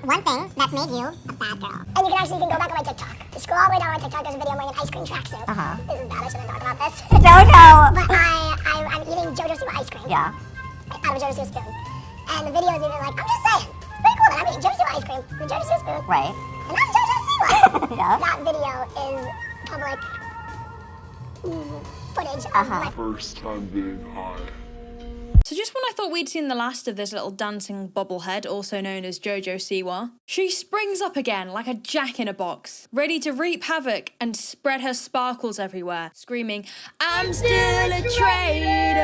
one thing that's made you a bad girl? And you can go back on my TikTok. Just scroll all the way down my TikTok, there's a video wearing an ice cream tracksuit. This is bad, I shouldn't talk about this. JoJo! But I'm eating Jojosiwa ice cream. Yeah. Out of a Jojosiwa spoon. And the video is even like, I'm just saying, it's pretty cool that I'm eating Jojosiwa ice cream with a Jojosiwa spoon. Right. And not Jojosiwa. Yeah. That video is public footage of my first time being high. So just when I thought we'd seen the last of this little dancing bobblehead, also known as JoJo Siwa, she springs up again like a jack-in-a-box, ready to reap havoc and spread her sparkles everywhere, screaming, "I'm still a traitor!"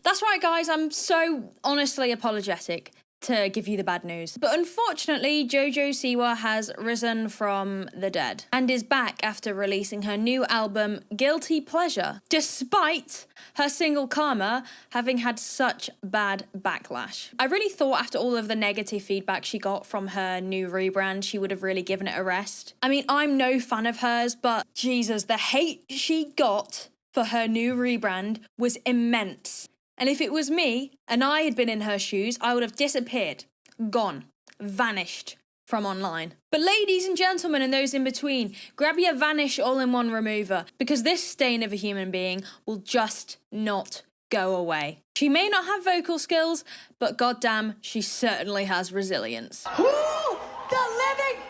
That's right, guys, I'm so honestly apologetic to give you the bad news. But unfortunately, JoJo Siwa has risen from the dead and is back after releasing her new album, Guilty Pleasure, despite her single Karma having had such bad backlash. I really thought after all of the negative feedback she got from her new rebrand, she would have really given it a rest. I mean, I'm no fan of hers, but Jesus, the hate she got for her new rebrand was immense. And if it was me, and I had been in her shoes, I would have disappeared, gone, vanished from online. But ladies and gentlemen and those in between, grab your Vanish all-in-one remover, because this stain of a human being will just not go away. She may not have vocal skills, but goddamn, she certainly has resilience. Who the living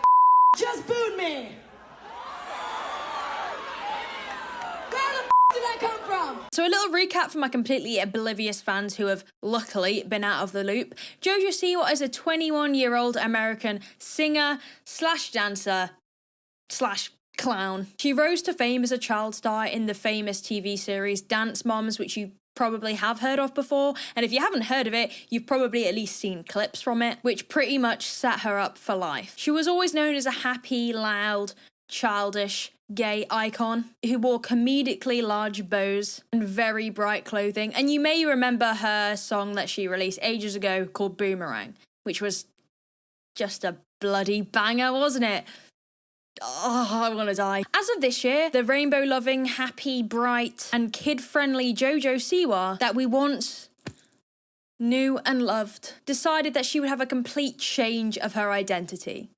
just booed me? Where the did that come from? So a little recap for my completely oblivious fans who have luckily been out of the loop. JoJo Siwa is a 21-year-old American singer slash dancer slash clown. She rose to fame as a child star in the famous TV series Dance Moms, which you probably have heard of before, and if you haven't heard of it, you've probably at least seen clips from it, which pretty much set her up for life. She was always known as a happy, loud, childish, gay icon who wore comedically large bows and very bright clothing, and you may remember her song that she released ages ago called Boomerang, which was just a bloody banger, wasn't it? Oh, I want to die. As of this year, the rainbow-loving, happy, bright, and kid-friendly JoJo Siwa that we once knew and loved decided that she would have a complete change of her identity.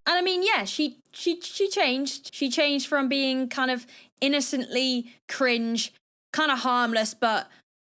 And I mean, yeah, she changed. She changed from being kind of innocently cringe, kind of harmless, but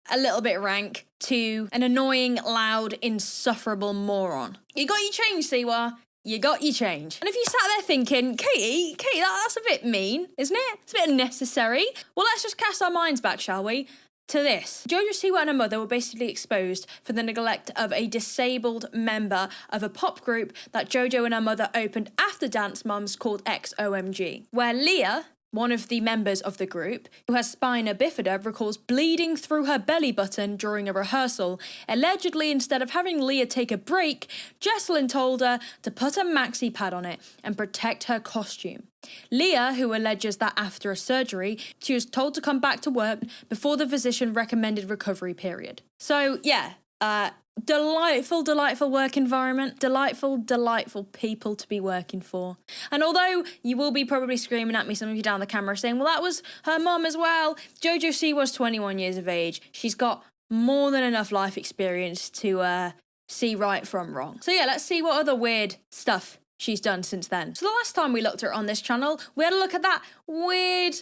a little bit rank, to an annoying, loud, insufferable moron. You got your change, Siwa. You got your change. And if you sat there thinking, Katie, that's a bit mean, isn't it? It's a bit unnecessary. Well, let's just cast our minds back, shall we? To this. JoJo Siwa and her mother were basically exposed for the neglect of a disabled member of a pop group that JoJo and her mother opened after Dance Moms called XOMG, where Leah, one of the members of the group, who has spina bifida, recalls bleeding through her belly button during a rehearsal. Allegedly, instead of having Leah take a break, Jesselyn told her to put a maxi pad on it and protect her costume. Leah, who alleges that after a surgery, she was told to come back to work before the physician recommended recovery period. So, yeah, delightful work environment, delightful people to be working for. And although you will be probably screaming at me, some of you down the camera, saying, well, that was her mum as well. JoJo Siwa was 21 years of age. She's got more than enough life experience to see right from wrong. So yeah, let's see what other weird stuff she's done since then. So the last time we looked at her on this channel, we had a look at that weird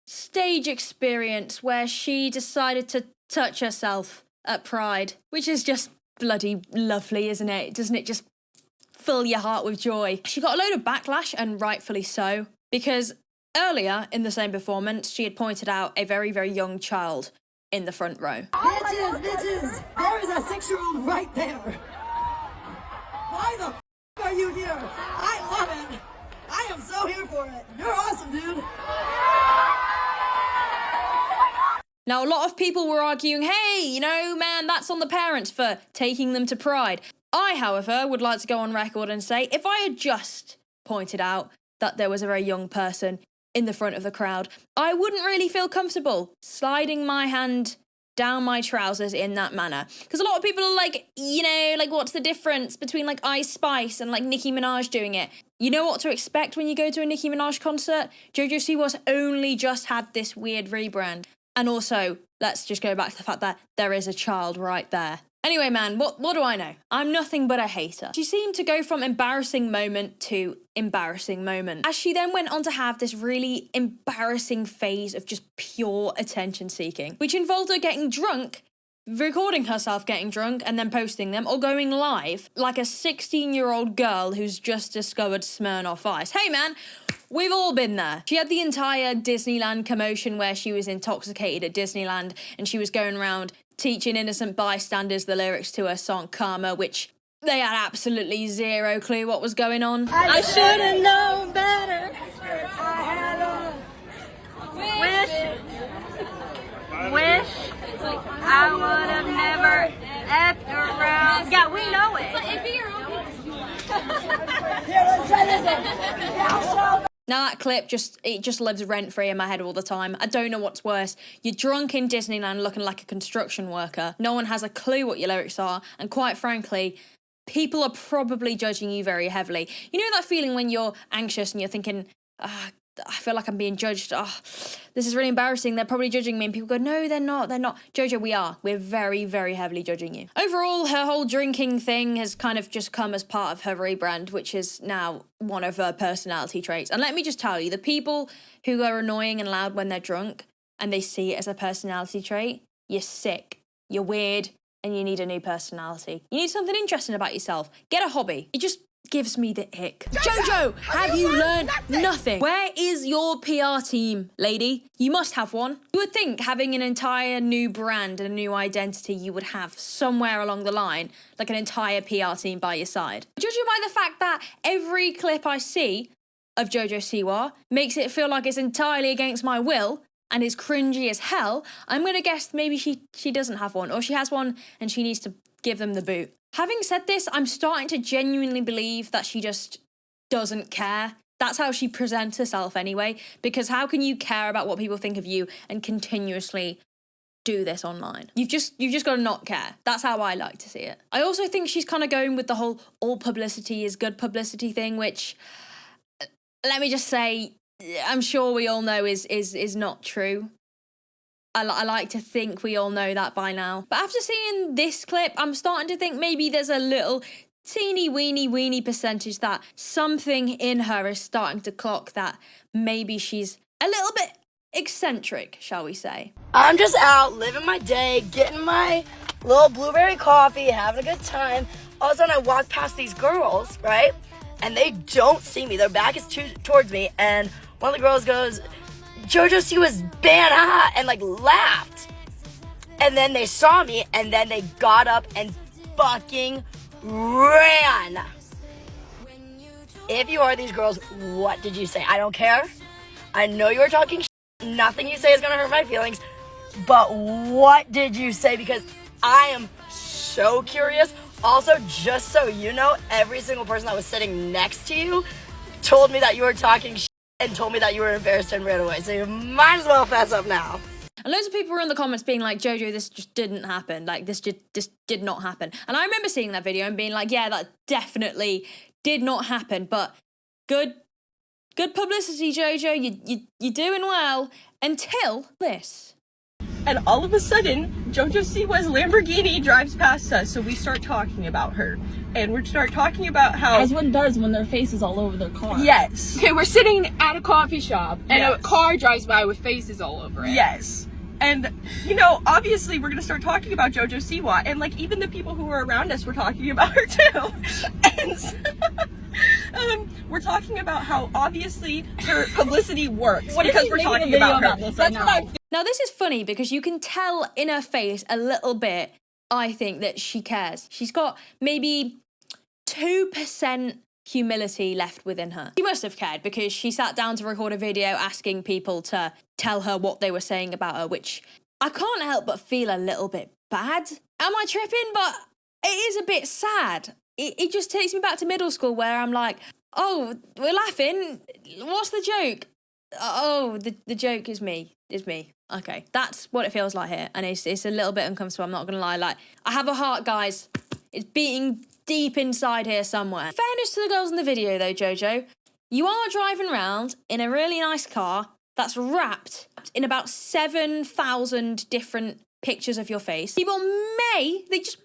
stage experience where she decided to touch herself at Pride, which is just bloody lovely, isn't it? Doesn't it just fill your heart with joy? She got a load of backlash, and rightfully so, because earlier in the same performance, she had pointed out a very, very young child in the front row. Bitches, there is a 6-year-old right there. Why the are you here? I love it. I am so here for it. You're awesome, dude. Now, a lot of people were arguing, hey, you know, man, that's on the parents for taking them to Pride. I, however, would like to go on record and say, if I had just pointed out that there was a very young person in the front of the crowd, I wouldn't really feel comfortable sliding my hand down my trousers in that manner. Because a lot of people are like, you know, like what's the difference between like Ice Spice and like Nicki Minaj doing it? You know what to expect when you go to a Nicki Minaj concert? JoJo Siwa's only just had this weird rebrand. And also, let's just go back to the fact that there is a child right there. Anyway, man, what do I know? I'm nothing but a hater. She seemed to go from embarrassing moment to embarrassing moment, as she then went on to have this really embarrassing phase of just pure attention seeking, which involved her getting drunk, recording herself getting drunk and then posting them, or going live like a 16-year-old girl who's just discovered Smirnoff Ice. Hey man, we've all been there. She had the entire Disneyland commotion where she was intoxicated at Disneyland and she was going around teaching innocent bystanders the lyrics to her song Karma, which they had absolutely zero clue what was going on. I should have known better. I had a wish I would have never effed around. Yeah, we know it. Here, let's try this one. Now that clip just lives rent-free in my head all the time. I don't know what's worse. You're drunk in Disneyland looking like a construction worker. No one has a clue what your lyrics are. And quite frankly, people are probably judging you very heavily. You know that feeling when you're anxious and you're thinking, I feel like I'm being judged. This is really embarrassing. They're probably judging me. And people go, no, they're not. They're not. Jojo, we are. We're very, very heavily judging you. Overall, her whole drinking thing has kind of just come as part of her rebrand, which is now one of her personality traits. And let me just tell you, the people who are annoying and loud when they're drunk and they see it as a personality trait, you're sick, you're weird, and you need a new personality. You need something interesting about yourself. Get a hobby. It just gives me the ick. Jojo, have you learned nothing? Where is your PR team, lady? You must have one. You would think having an entire new brand and a new identity, you would have somewhere along the line, like an entire PR team by your side. Judging by the fact that every clip I see of JoJo Siwa makes it feel like it's entirely against my will and is cringy as hell, I'm gonna guess maybe she doesn't have one, or she has one and she needs to give them the boot. Having said this, I'm starting to genuinely believe that she just doesn't care. That's how she presents herself anyway, because how can you care about what people think of you and continuously do this online? You've just got to not care. That's how I like to see it. I also think she's kind of going with the whole all publicity is good publicity thing, which, let me just say, I'm sure we all know is not true. I like to think we all know that by now. But after seeing this clip, I'm starting to think maybe there's a little teeny weeny percentage that something in her is starting to clock that maybe she's a little bit eccentric, shall we say. I'm just out living my day, getting my little blueberry coffee, having a good time. All of a sudden I walk past these girls, right? And they don't see me. Their back is towards me. And one of the girls goes, JoJo Siwa's banned, haha, and like laughed. And then they saw me, and then they got up and fucking ran. If you are these girls, what did you say? I don't care. I know you were talking shit. Nothing you say is gonna hurt my feelings. But what did you say? Because I am so curious. Also, just so you know, every single person that was sitting next to you told me that you were talking shit and told me that you were embarrassed and ran away. So you might as well fess up now. And loads of people were in the comments being like, Jojo, this just didn't happen. Like, this did not happen. And I remember seeing that video and being like, yeah, that definitely did not happen. But good publicity, Jojo. You're doing well until this. And all of a sudden, JoJo Siwa's Lamborghini drives past us, so we start talking about her. And we start talking about how... As one does when their face is all over their car. Yes. Okay, we're sitting at a coffee shop, and Yes. a car drives by with faces all over it. Yes. And, you know, obviously we're going to start talking about JoJo Siwa. And, like, even the people who were around us were talking about her, too. And so, we're talking about how, obviously, her publicity works because we're talking about her. This right now. Now, this is funny because you can tell in her face a little bit, I think, that she cares. She's got maybe 2% humility left within her. She must have cared because she sat down to record a video asking people to tell her what they were saying about her, which I can't help but feel a little bit bad. Am I tripping? But it is a bit sad. It just takes me back to middle school where I'm like, oh, we're laughing. What's the joke? oh, the joke is me. Is me. Okay, that's what it feels like here, and it's a little bit uncomfortable. I'm not gonna lie. Like, I have a heart, guys. It's beating deep inside here somewhere. Fairness to the girls in the video, though, JoJo, you are driving around in a really nice car that's wrapped in about 7,000 different pictures of your face. People they just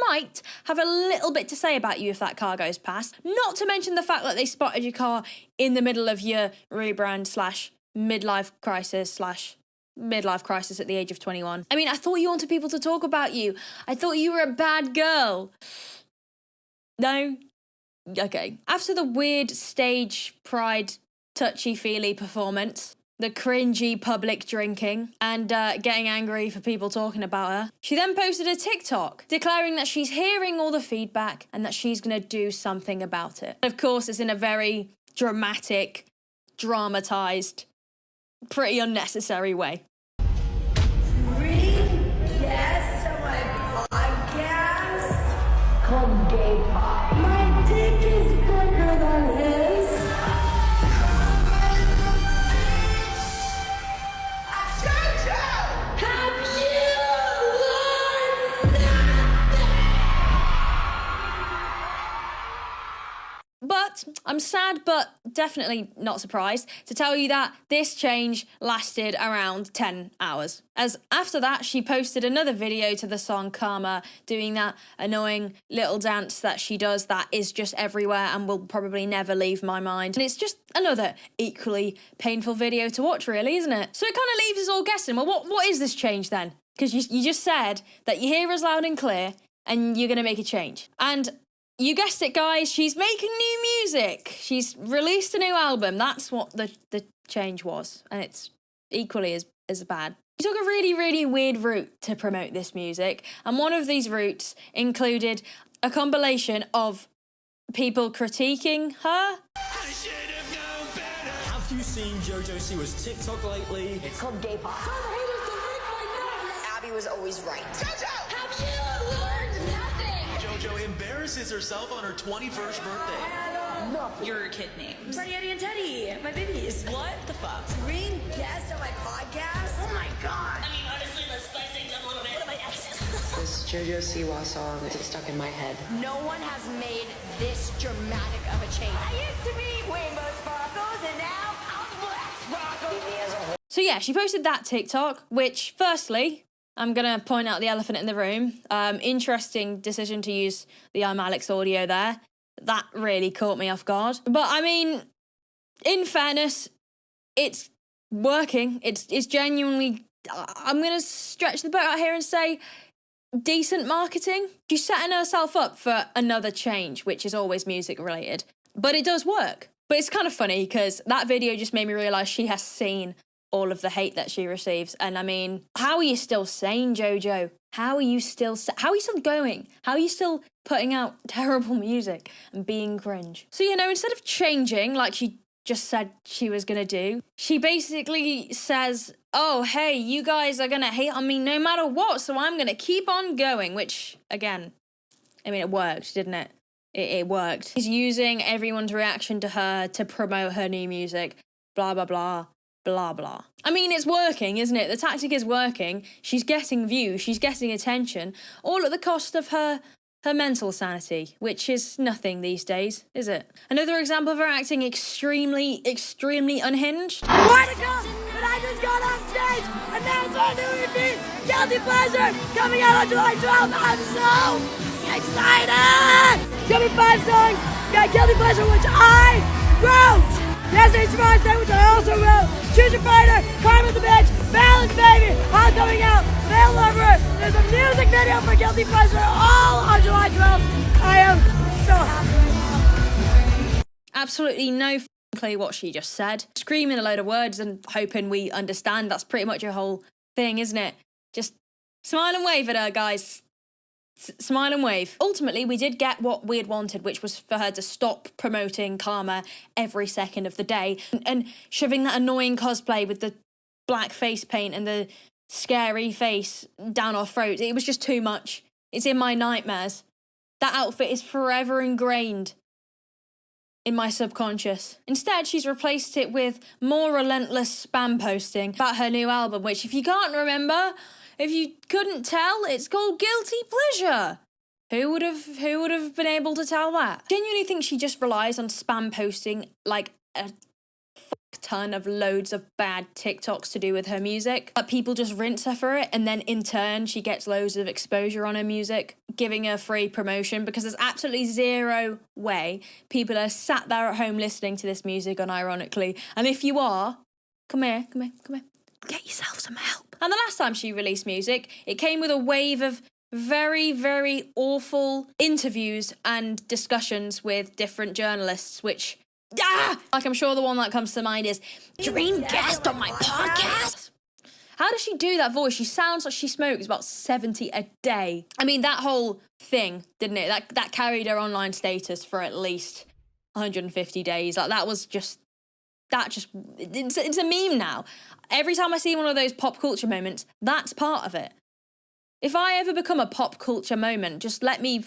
might have a little bit to say about you if that car goes past. Not to mention the fact that they spotted your car in the middle of your rebrand / midlife crisis / midlife crisis at the age of 21. I mean, I thought you wanted people to talk about you. I thought you were a bad girl. No? Okay. After the weird stage pride touchy-feely performance, the cringy public drinking, and getting angry for people talking about her, she then posted a TikTok declaring that she's hearing all the feedback and that she's going to do something about it. Of course, it's in a very dramatic, dramatized, pretty unnecessary way. Yes, so my podcast called Gay Pop. My dick is bigger than his. Have you learned But I'm sad, but definitely not surprised to tell you that this change lasted around 10 hours. As after that, she posted another video to the song Karma, doing that annoying little dance that she does that is just everywhere and will probably never leave my mind. And it's just another equally painful video to watch, really, isn't it? So it kind of leaves us all guessing, well, what is this change then? Because you just said that you hear us loud and clear and you're going to make a change. And you guessed it, guys. She's making new music. She's released a new album. That's what the change was. And it's equally as bad. She took a really, really weird route to promote this music. And one of these routes included a compilation of people critiquing her. Have you seen JoJo Siwa's TikTok lately? It's called Gay Pop. Abby was always right. Have you learned nothing? JoJo embarrasses herself on her 21st birthday. Your kid names. Freddie, Eddie, and Teddy, my babies. What the fuck? Green guest on my podcast? Oh my god. I mean, honestly, let's spice things up a little bit. What are my exes? This JoJo Siwa song is stuck in my head. No one has made this dramatic of a change. I used to be rainbow sparkles, and now I'm black sparkles. So yeah, she posted that TikTok, which firstly, I'm going to point out the elephant in the room. Interesting decision to use the I'm Alex audio there. That really caught me off guard. But I mean, in fairness, it's working. It's genuinely, I'm going to stretch the boat out here and say, decent marketing. She's setting herself up for another change, which is always music related. But it does work. But it's kind of funny because that video just made me realise she has seen all of the hate that she receives. And I mean, how are you still sane, JoJo? How are you still going? How are you still putting out terrible music and being cringe? So, instead of changing like she just said she was gonna do, she basically says, oh, hey, you guys are gonna hate on me no matter what, so I'm gonna keep on going, which, again, I mean, it worked, didn't it? It worked. She's using everyone's reaction to her to promote her new music, blah, blah, blah. Blah, blah. I mean, it's working, isn't it? The tactic is working. She's getting views. She's getting attention, all at the cost of her mental sanity, which is nothing these days, is it? Another example of her acting extremely, extremely unhinged. What a girl! But I just got on stage, and now it's our new EP, Guilty Pleasure, coming out on July 12th. I'm so excited! It's gonna be 5 songs. We got Guilty Pleasure, which I wrote. Yesterday's Surprise Day, which I also wrote. Choose Your Fighter, Karma's a Bitch, Balance Baby, all coming out. Veil Lover. There's a music video for Guilty Pleasure, all on July 12th. I am so happy. Absolutely no f***ing clue what she just said. Screaming a load of words and hoping we understand. That's pretty much your whole thing, isn't it? Just smile and wave at her, guys. Smile and wave. Ultimately, we did get what we had wanted, which was for her to stop promoting Karma every second of the day and shoving that annoying cosplay with the black face paint and the scary face down our throats. It was just too much. It's in my nightmares. That outfit is forever ingrained in my subconscious. Instead, she's replaced it with more relentless spam posting about her new album, which if you can't remember, if you couldn't tell, it's called Guilty Pleasure. Who would have been able to tell that? Genuinely think she just relies on spam posting like a ton of loads of bad TikToks to do with her music. But people just rinse her for it, and then in turn she gets loads of exposure on her music, giving her free promotion, because there's absolutely zero way people are sat there at home listening to this music unironically. And if you are, come here. Get yourself some help. And the last time she released music, it came with a wave of very, very awful interviews and discussions with different journalists, which, like I'm sure the one that comes to mind is, dream guest on my podcast. How does she do that voice? She sounds like she smokes about 70 a day. I mean, that whole thing, didn't it? That carried her online status for at least 150 days. Like, it's a meme now. Every time I see one of those pop culture moments, that's part of it. If I ever become a pop culture moment, just let me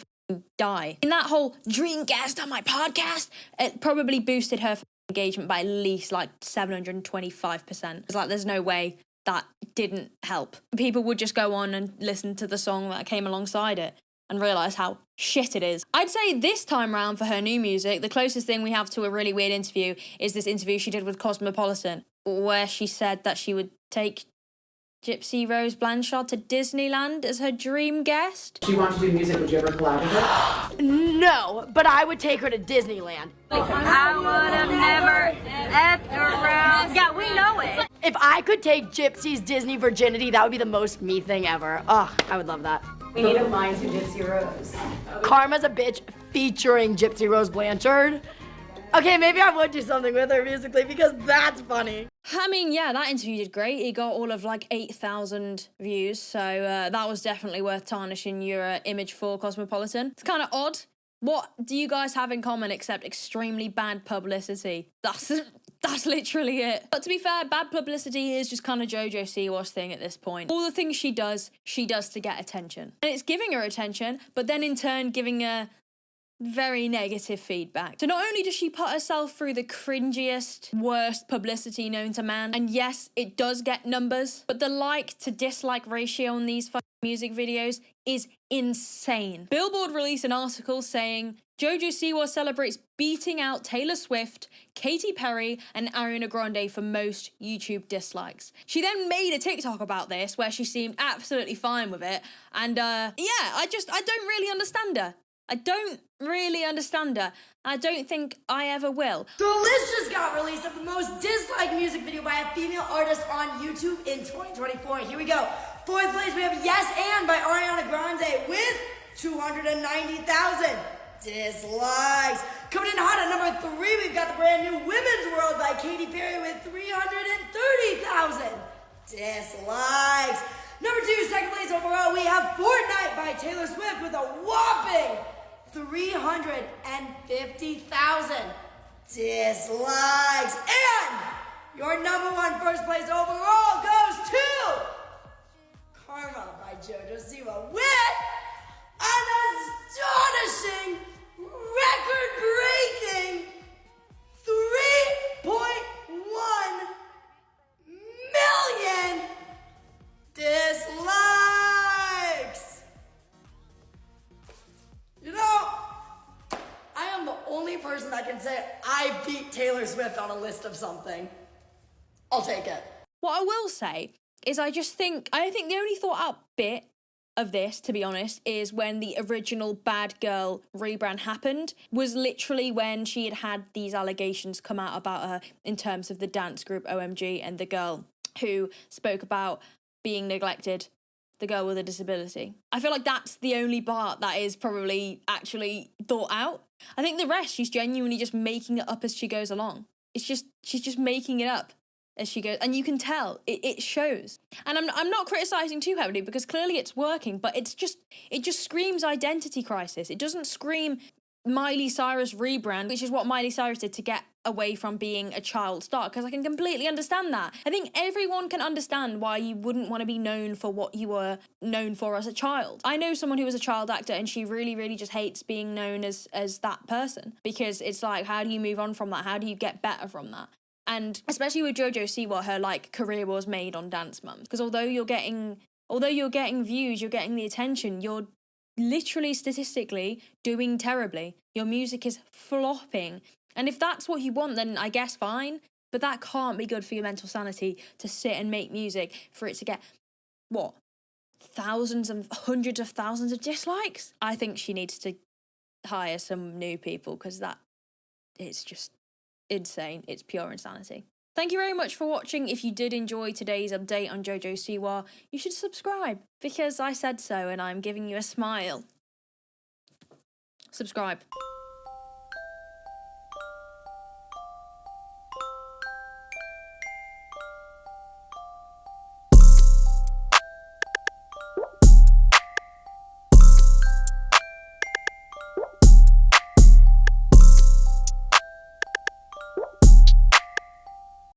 die. In that whole dream guest on my podcast, it probably boosted her engagement by at least like 725%. It's like, there's no way that didn't help. People would just go on and listen to the song that came alongside it and realise how shit it is. I'd say this time round for her new music, the closest thing we have to a really weird interview is this interview she did with Cosmopolitan, where she said that she would take Gypsy Rose Blanchard to Disneyland as her dream guest. If she wanted to do music, would you ever collab with her? No, but I would take her to Disneyland. I would have never effed around. Yeah, we know it. If I could take Gypsy's Disney virginity, that would be the most me thing ever. Ugh, I would love that. We need a line to Gypsy Rose. Karma's a Bitch featuring Gypsy Rose Blanchard. Okay, maybe I would do something with her musically because that's funny. I mean, yeah, that interview did great. It got all of like 8,000 views, so that was definitely worth tarnishing your image for Cosmopolitan. It's kind of odd. What do you guys have in common except extremely bad publicity? That's literally it. But to be fair, bad publicity is just kind of JoJo Siwa's thing at this point. All the things she does to get attention. And it's giving her attention, but then in turn giving her very negative feedback. So not only does she put herself through the cringiest, worst publicity known to man, and yes, it does get numbers, but the like to dislike ratio on these music videos is insane. Billboard released an article saying, JoJo Siwa celebrates beating out Taylor Swift, Katy Perry, and Ariana Grande for most YouTube dislikes. She then made a TikTok about this where she seemed absolutely fine with it, and I don't really understand her. I don't really understand her. I don't think I ever will. The list just got released of the most disliked music video by a female artist on YouTube in 2024. Here we go. Fourth place, we have Yes And by Ariana Grande with 290,000 dislikes. Coming in hot at number 3, we've got the brand new Women's World by Katy Perry with 330,000 dislikes. Number 2, second place overall, we have Fortnite by Taylor Swift with a whopping 350,000 dislikes. And your number 1 first place overall goes to Karma by JoJo Siwa with an astonishing, record-breaking 3.1 million dislikes. You know, I am the only person that can say I beat Taylor Swift on a list of something. I'll take it. What I will say is I think the only thought out bit of this, to be honest, is when the original Bad Girl rebrand happened, was literally when she had these allegations come out about her in terms of the dance group OMG and the girl who spoke about being neglected, the girl with a disability. I feel like that's the only part that is probably actually thought out. I think the rest, she's genuinely just making it up as she goes along. She's just making it up as she goes, and you can tell it shows. And I'm not criticizing too heavily because clearly it's working, but it just screams identity crisis. It doesn't scream Miley Cyrus rebrand, which is what Miley Cyrus did to get away from being a child star, because I can completely understand that. I think everyone can understand why you wouldn't want to be known for what you were known for as a child. I know someone who was a child actor and she really, really just hates being known as that person, because it's like, how do you move on from that? How do you get better from that? And especially with JoJo Siwa, her like career was made on Dance Moms, because although you're getting views, you're getting the attention, you're literally statistically doing terribly. Your music is flopping. And if that's what you want, then I guess fine. But that can't be good for your mental sanity, to sit and make music for it to get, what, thousands and hundreds of thousands of dislikes? I think she needs to hire some new people, because it's just insane. It's pure insanity. Thank you very much for watching. If you did enjoy today's update on JoJo Siwa, you should subscribe, because I said so and I'm giving you a smile. Subscribe.